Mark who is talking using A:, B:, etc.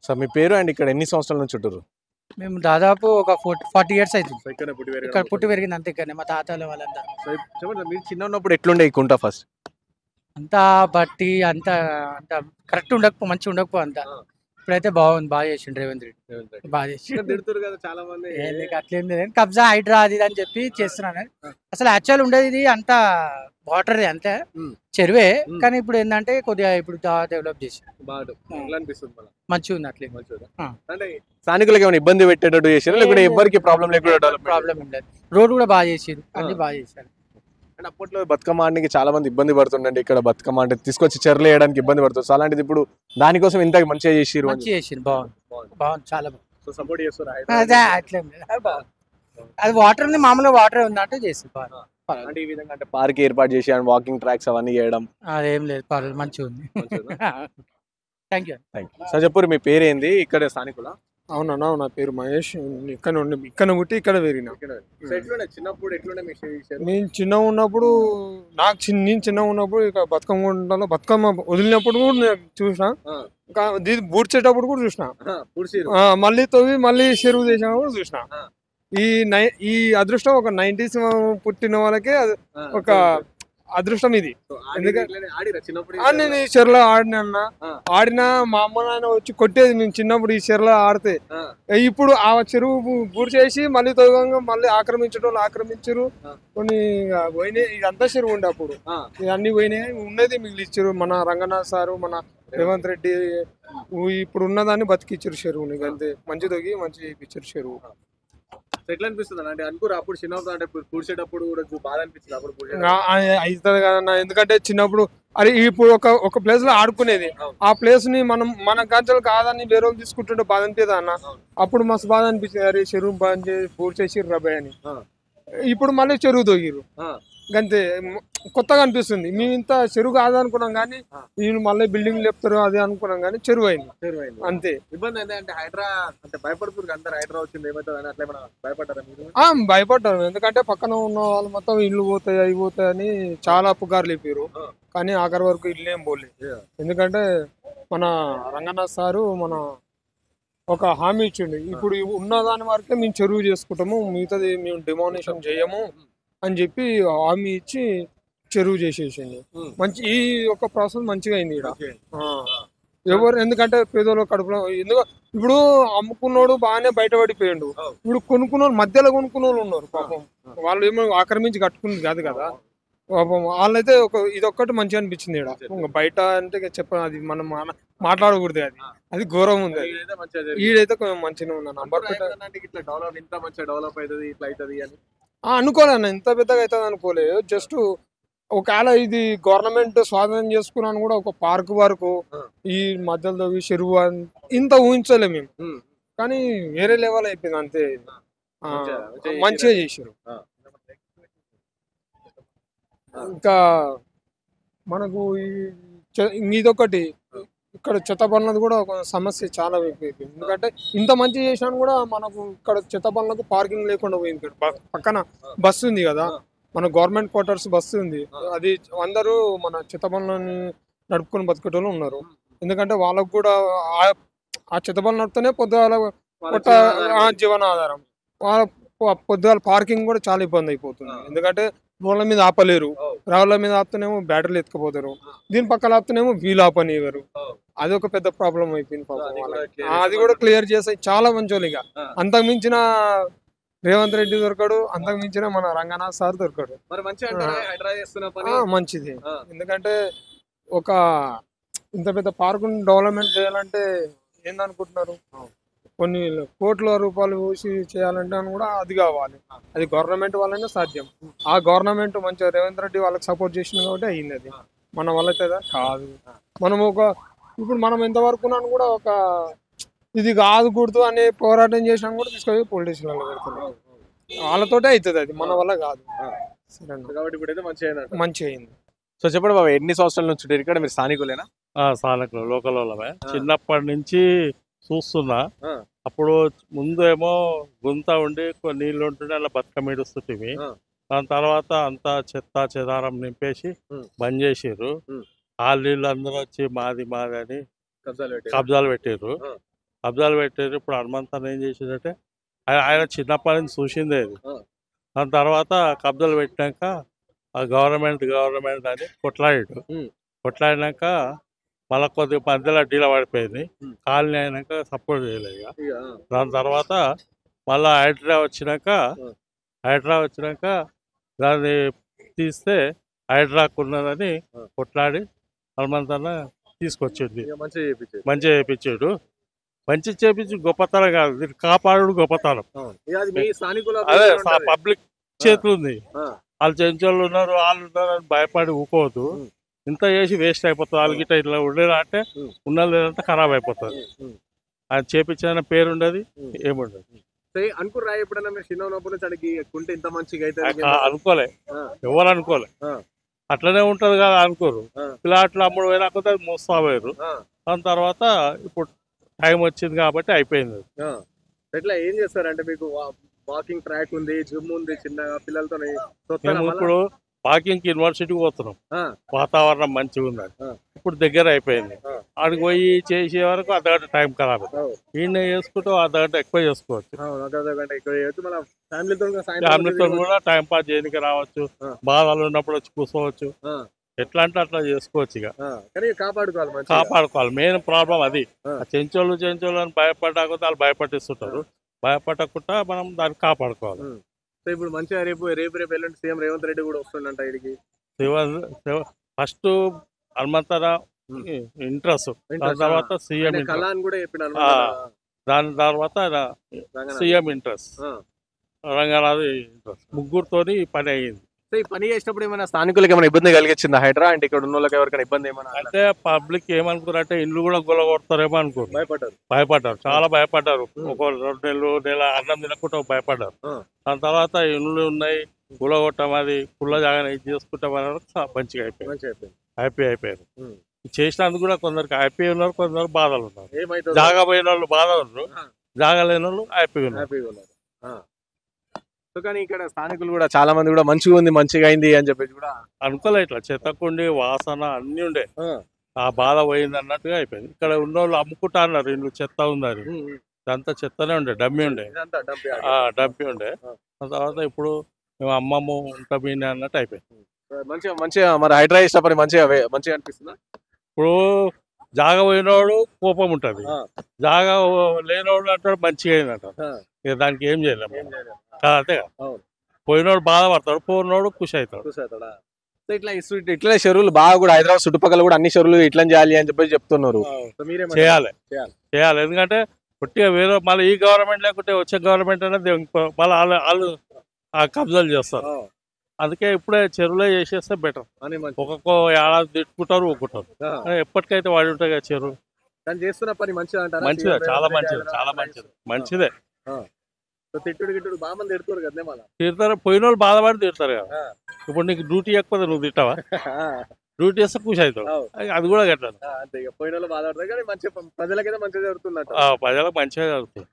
A: So మీ పేరు and ఇక్కడ ఎన్ని సంవత్సరాల నుంచి ఉంటుర్రు?
B: మేము దాదాపు ఒక 40 ఇయర్స్ అవుతుంది.
A: సో ఇక్కడ పుట్టి పెరిగారు
B: ఇక్కడ పుట్టి పెరిగింది అంతే, ఇక్కడనే మా తాతలు వాళ్ళంతా.
A: సో చెప్పండి మీరు చిన్న ఉన్నప్పుడు ఎట్లుండే ఈ కుంట ఫస్ట్?
B: అంతా బట్టి అంత అంత కరెక్ట్ ఉండకపో, మంచిగా ఉండకపో అంత. ఇప్పుడైతే బాగుంది, బాగా చేసిండు రేవంత్ రెడ్డి, బాగా చేసి.
A: తిడుతురు కదా చాలా మంది.
B: అట్లేం లేదు, కబ్జా హైడ్రా అది ఇది అని చెప్పి చేస్తున్నాను. అసలు యాక్చువల్ ఉండేది ఇది అంతా వాటర్ అంతే, చెరువే. కానీ ఇప్పుడు ఏంటంటే కొద్దిగా ఇప్పుడు డెవలప్ చేసి మంచిగా ఉంది. అట్లే
A: అంటే స్థానికులకు ఏమైనా ఇబ్బంది పెట్టేటట్టు చేశారు, లేకుంటే ఎవరికి ప్రాబ్లం లేకుండా
B: ప్రాబ్లం ఏం లేదు. రోడ్ కూడా బాగా చేసారు, అన్ని బాగా చేశారు.
A: అండ్ అప్పట్లో బతుకమ్మ ఆడడానికి చాలా మంది ఇబ్బంది పడుతుండండి. ఇక్కడ బతుకమ్మ అంటే తీసుకొచ్చి చెర్లు వేయడానికి ఇబ్బంది పడుతుంది. సో అలాంటిది ఇప్పుడు దానికోసం ఇంత మంచిగా చేసిరు.
B: మంచిగా చేసిరు, బాగుంది, బాగుంది, చాలా బాగుంది.
A: సో సపోర్ట్ చేస్తారు.
B: అదే అట్లేం లేదు, అది వాటర్ ఉంది, మామూలుగా వాటర్ ఉంది అంటే చేసి.
A: అంటే ఈ విధంగా అంటే పార్క్ ఏర్పాటు చేసి అండ్ వాకింగ్ ట్రాక్స్ అవన్నీ చేయడం
B: అదేం లేదు, పర్లేదు, మంచిగా ఉంది. Thank you.
A: సో చెప్పు మీ పేరు ఏంది, ఇక్కడ స్థానికుల?
C: అవునన్నా, నా పేరు మహేష్. ఇక్కడ పుట్టి ఇక్కడ పెరిగిన.
A: చిన్నప్పుడు
C: నేను చిన్నగా ఉన్నప్పుడు నేను చిన్నగా ఉన్నప్పుడు ఇక బతుకమ్మ గుంటలో బతుకమ్మ వదిలినప్పుడు కూడా నేను చూసిన, బూడ్చేటప్పుడు కూడా చూసిన, మళ్ళీ తవ్వి మళ్ళీ చెరువు చేసినప్పుడు కూడా చూసిన. ఈ అదృష్టం ఒక 90s పుట్టిన వాళ్ళకే ఒక అదృష్టం ఇది. ఎందుకంటే నేను ఈ చెరువులో ఆడినా మా అమ్మ నాయన వచ్చి కొట్టేది మేము చిన్నప్పుడు ఈ చెరువులో ఆడితే. ఇప్పుడు ఆ చెరువు పూర్తి చేసి మళ్ళీ తొలగంగా మళ్ళీ ఆక్రమించరు కొన్ని పోయినాయి. ఇదంతా చెరువు ఉండే అప్పుడు, ఇవన్నీ పోయినాయి, ఉన్నది మిగిలిచ్చారు మన రంగనాథ్ సారు, మన రేవంత్ రెడ్డి. ఇప్పుడు ఉన్నదాన్ని బతికిచ్చారు చెరువుని, అంతే. మంచి తొగి మంచి ఇచ్చారు చెరువు.
A: ఎట్లా అనిపిస్తుంది అంటే అనుకోరు అప్పుడు చిన్నప్పుడు అంటే పూడ్చేటప్పుడు కూడా బాధ అనిపిస్తుంది అప్పుడు
C: అవుతుంది కదన్నా. ఎందుకంటే చిన్నప్పుడు అరే ఇప్పుడు ఒక ప్లేస్ లో ఆడుకునేది, ఆ ప్లేస్ ని మన గంటలు కాదని వేరే వాళ్ళు తీసుకుంటుంటే బాధ అనిపిదా అన్న. అప్పుడు మస్తు బాధ అనిపించింది, అరే చెరువు బంద్ చేసి పూడ్చేసి రబాయ్ అని. ఇప్పుడు మళ్ళీ చెరువు తొగిరు, అంతే. కొత్తగా అనిపిస్తుంది. మేము ఇంత చెరువు కాదనుకున్నాం కానీ వీళ్ళు మళ్ళీ బిల్డింగ్ లేపుతారు అది అనుకున్నాం కానీ చెరువు అయింది, అంతే.
A: ఇబ్బంది అయితే అంటే హైడ్రా అంటే భయపడుతుంది, అందరు హైడ్రా వచ్చింది ఏమవుతుంది అని అట్లా భయపడ్డారా మీరు?
C: భయపడ్డారు, ఎందుకంటే పక్కన ఉన్న వాళ్ళు మొత్తం ఇల్లు పోతాయి అవి పోతాయి అని చాలా పుకార్లు చెప్పారు. కానీ ఆఖరి వరకు ఇల్లు ఏం పోలేదు. ఎందుకంటే మన రంగనాథ్ సారు మన ఒక హామీ ఇచ్చిండు, ఇప్పుడు ఉన్న దాని వరకే మేము చెరువు చేసుకుంటాము, మిగతాది మేము డిమానేషన్ చేయము అని చెప్పి హామీ ఇచ్చి చెరువు చేసేసింది. మంచి ఈ ఒక ప్రాసెస్ మంచిగా అయింది ఇక్కడ. ఎవరు ఎందుకంటే పేదోళ్ళు కడుపులో ఇప్పుడు అమ్ముకున్నోడు బాగానే బయటపడిపోయిండు, ఇప్పుడు కొనుక్కున్నోళ్ళు మధ్యలో కొనుక్కున్నోళ్ళు ఉన్నారు పాపం. వాళ్ళు ఏమో ఆక్రమించి కట్టుకుంది కాదు కదా పాపం. వాళ్ళైతే ఇదొక్కటి మంచిగా అనిపించింది ఇక్కడ. బయట అంటే అది మనం మాట్లాడకూడదు, అది ఘోరం ఉంది. ఈడైతే కొంచెం మంచిగా ఉంది. నంబర్
A: డెవలప్ అవుతుంది ఇట్లా అవుతుంది అని
C: అనుకోలే అన్న, ఇంత పెద్దగా అవుతుంది అనుకోలేదు. జస్ట్ ఒకవేళ ఇది గవర్నమెంట్ స్వాధీనం చేసుకున్నాను కూడా ఒక పార్క్ వరకు ఈ మధ్యలో చెరువు ఇంత ఊహించలే మేము, కానీ వేరే లెవెల్ అయిపోయింది, అంతే. మంచిగా చేశారు. ఇంకా మనకు ఇదొకటి ఇక్కడ చెత్త పనులది కూడా ఒక సమస్య చాలా అయిపోయింది. ఎందుకంటే ఇంత మంచి చేసినా కూడా మనకు ఇక్కడ చెత్త పనులకు పార్కింగ్ లేకుండా పోయింది. పక్కన బస్సు ఉంది కదా, మన గవర్నమెంట్ క్వార్టర్స్ బస్సు ఉంది, అది అందరూ మన చెత్త పనులని నడుపుకొని బతికేటోళ్ళు ఉన్నారు. ఎందుకంటే వాళ్ళకు కూడా ఆ చెత్త పనులు నడుపుతూనే పొద్దుగాల జీవనాధారం. పొద్దుగాల పార్కింగ్ కూడా చాలా ఇబ్బంది అయిపోతుంది. ఎందుకంటే రోడ్ల మీద ఆపలేరు, రాళ్ళ మీద ఆపుతూనేమో బ్యాటరీలు ఎత్తుకుపోతారు, దీని పక్కన ఆపుతూనేమో వీలు ఆపనివ్వరు. అది ఒక పెద్ద ప్రాబ్లం అయిపోయింది పాపం. అది కూడా క్లియర్ చేస్తే చాలా మంచి వాళ్ళు. ఇక అంతకు మించిన రేవంత్ రెడ్డి దొరకడు, అంతకు మించిన మన రంగనాథ్ సార్ దొరకడు. మంచిది, ఎందుకంటే ఒక ఇంత పెద్ద పార్కు డెవలప్మెంట్ చేయాలంటే ఏందనుకుంటున్నారు, కొన్ని కోట్ల రూపాయలు పోసి చేయాలంటే అని కూడా అది కావాలి. అది గవర్నమెంట్ వాళ్ళనే సాధ్యం. ఆ గవర్నమెంట్ మంచిగా రేవంత్ రెడ్డి వాళ్ళకి సపోర్ట్ చేసింది కాబట్టి అయ్యింది. అది మన వల్ల అయితే కాదు. మనం ఇప్పుడు మనం ఎంతవరకు కూడా ఒక ఇది కాదుకూడదు అనే పోరాటం చేసినా కూడా తీసుకొని పొలిటీషియన్లలో పెడుతున్నారు. వాళ్ళతోటే అవుతుంది, అది మన వల్ల కాదు. మంచి అయింది.
A: సో చెప్పండి బాబా, ఎన్ని సంవత్సరాల నుంచి ఇక్కడ మీరు స్థానికులేనా?
D: స్థానికులు, లోకల్ వాళ్ళమే. చిన్నప్పటి నుంచి చూస్తున్నా. అప్పుడు ముందు ఏమో గుంత ఉండి నీళ్ళు ఉంటుండే అలా బతుకమ్మ ఇడుస్తుంటివి. దాని తర్వాత అంతా చెత్త చెదారం నింపేసి బంద్ చేసిర్రు. ఆ నీళ్ళు అందరూ వచ్చి మాది మాది అని కబ్జాలు పెట్టిర్రు. కబ్జాలు పెట్టారు. ఇప్పుడు హనుమంతన్న ఏం చేసిందంటే ఆయన చిన్నప్పటి నుంచి చూసిందే అది.
A: ఆ.
D: దాని తర్వాత కబ్జాలు పెట్టినాక ఆ గవర్నమెంట్ అని కొట్లాడాడు.
A: ఉమ్.
D: కొట్లాడినాక మళ్ళీ కొద్దిగా మధ్యలో డీల పడిపోయింది.
A: ఉమ్.
D: కాలనీ అయినాక సపోర్ట్ చేయలేదు ఇక.
A: ఇక,
D: దాని తర్వాత మళ్ళీ హైడ్రా వచ్చినాక దాన్ని తీస్తే హైడ్రాకు ఉన్నదని కొట్లాడి హనుమంతన్న తీసుకొచ్చింది.
A: ఇక మంచిగా చేపించేది.
D: మంచిగా చేయించాడు. మంచి చేపించి గొప్పతనం కాదు, దీన్ని కాపాడు గొప్పతనం.
A: ఇక అది మీ స్థానికుల
D: అదే
A: అభిప్రాయం ఉంటది.
D: పబ్లిక్ చేతులు ఉంది.
A: ఆ.
D: వాళ్ళు చెంచోళ్ళు ఉన్నారు, వాళ్ళు ఉన్నారు అని భయపడి ఊకోవద్దు.
A: ఉమ్.
D: ఇంత చేసి వేస్ట్ అయిపోతుంది. వాళ్ళ గిట్ట ఇట్లా ఉండేది అంటే
A: ఉమ్.
D: ఉన్నది లేదంతా ఖరాబ్ అయిపోతుంది.
A: ఉమ్.
D: అది చేపించిన పేరు ఉండదు,
A: ఉమ్.
D: ఏముండదు.
A: సరే, అనుకుర్రా ఎప్పుడన్నా మీరు చిన్న ఉన్నప్పుడు నుంచి అడిగి కుంటే ఇంత మంచిగా అయితే
D: అనుకోలే, ఎవరు అనుకోలే. అట్లనే ఉంటది కదా అనుకోరు.
A: ఆ.
D: పిల్లాట్లు అమ్ముడు పోయినా కొద్ది మోస్తా పోయారు. దాని తర్వాత ఇప్పుడు టైం వచ్చింది కాబట్టి అయిపోయింది.
A: ఎట్లా ఏం చేస్తారంటే మీకు వాకింగ్ ట్రాక్ ఉంది, జిమ్ ఉంది, చిన్నగా పిల్లలతో
D: మేము ఇప్పుడు వాకింగ్ యూనివర్సిటీకి పోతున్నాం. వాతావరణం మంచిగా ఉందని ఇప్పుడు దగ్గర అయిపోయింది. ఆడికి పోయి చేసే వరకు అర్ధగంట టైం ఖరాబ్. ఈయన చేసుకుంటూ అర్ధగంట ఎక్కువ చేసుకోవచ్చు. ఫ్యామిలీతో కూడా టైం పాస్ చేయడానికి రావచ్చు. బాధలు ఉన్నప్పుడు వచ్చి కూర్చోవచ్చు. ఎట్లా అంటే అట్లా చేసుకోవచ్చు. ఇక కాపాడుకోవాలి. మెయిన్ ప్రాబ్లం అది. చెంచోళ్ళు అని భయపడకపోతే వాళ్ళు భయపట్టిస్తుంటారు. భయపడకుండా మనం దాన్ని కాపాడుకోవాలి.
A: ఇప్పుడు మంచిగా రేపు ఎల్లుండి సీఎం రేవంత్ రెడ్డి కూడా వస్తుందంట ఇడికి.
D: ఫస్ట్ హనుమంతర ఇంట్రెస్ట్, దాని తర్వాత సీఎం దాని తర్వాత సీఎం ఇంట్రెస్ట్, రంగనాథ్ ఇంట్రెస్ట్, ముగ్గురుతోని పని అయ్యింది.
A: ఈ పని చేసినప్పుడు ఏమైనా స్థానికులకు ఏమైనా ఇబ్బంది కలిగించిందా హైడ్రా? అంటే ఇక్కడ ఉన్న వాళ్ళకి ఎవరికైనా ఇబ్బంది ఏమైనా?
D: అంటే పబ్లిక్ ఏమనుకున్నారంటే ఇండ్లు కూడా కొడతారేమో అనుకోరు. భయపడ్డారు, చాలా భయపడ్డారు. ఒక 2 నెల అన్నం తినకుండా భయపడ్డారు. దాని తర్వాత ఇండ్లు ఉన్నాయి, గులగొట్టం అది కుళ్ళ జాగా ఇది చేసుకుంటాం అన్నారు. మంచిగా హ్యాపీ అయిపోయారు. చేసినందుకు కూడా కొందరికి హ్యాపీ ఉన్నారు, కొందరు బాధలు ఉన్నారు. జాగా పోయిన వాళ్ళు బాధ ఉన్నారు, జాగా లేని వాళ్ళు హ్యాపీగా ఉన్నారు.
A: కానీ ఇక్కడ స్థానికులు కూడా చాలా మంది కూడా మంచిగా అయింది అని చెప్పేసి కూడా
D: అనుకోలే. ఇట్లా చెత్తకుండి వాసన అన్ని ఉండే, ఆ బాధ పోయింది అన్నట్టుగా అయిపోయింది. ఇక్కడ ఉన్న వాళ్ళు అమ్ముకుంటా అన్నారు ఇల్లు చెత్త ఉందని. ఇదంతా చెత్తనే ఉండే, డమ్మి ఉండే. ఆ తర్వాత ఇప్పుడు మేము అమ్మమ్మ ఉంటాం అన్నట్టు అయిపోయింది.
A: మంచిగా మరి హైడ్రా చేసిన పని మంచిగా అనిపిస్తుందా?
D: ఇప్పుడు జాగా పోయినోడు కోపం ఉంటుంది, జాగా లేనోడు అంటాడు మంచిగా అయింది అంటారు. ఇక దానికి ఏం చేయలేము అంతే కదా. పోయినోడు బాధపడతాడు, పోయినోడు ఖుషి అవుతాడు.
A: ఇట్లా చెరువులు బాగా కూడా హైదరాబాద్ చుట్టుపక్కల కూడా అన్ని చెరువులు ఇట్లా చేయాలి అని చెప్పేసి చెప్తున్నారు.
D: చేయాలి. ఎందుకంటే కొట్టిగా వేరే మళ్ళీ ఈ గవర్నమెంట్ లేకుంటే వచ్చే గవర్నమెంట్ అనేది మళ్ళీ వాళ్ళు కబ్జాలు చేస్తారు. అందుకే ఇప్పుడే చెరువులే చేసేస్తే బెటర్. ఒక్కొక్క ఏడాది తిట్టుకుంటారు, ఊకుంటారు. ఎప్పటికైతే వాడి ఉంటాయి కదా చెరువు.
A: చేస్తున్న పని
D: మంచిదే, చాలా మంచిదే.
A: తిట్టుడు బాగా మంది తిడుతారు కదా, మళ్ళీ
D: తిడతారు. పోయిన వాళ్ళు బాధపడి తిడతారు కదా. ఇప్పుడు నీకు డ్యూటీ ఎక్కువ నువ్వు తిట్టావా? డ్యూటీ చేస్తే ఖుషి అవుతావు. అది కూడా కట్టాలి.
A: పోయిన వాళ్ళు బాధపడతారు కానీ మంచిగా ప్రజలకైతే మంచిగా జరుగుతుంది.
D: ప్రజలకు మంచిగా జరుగుతుంది.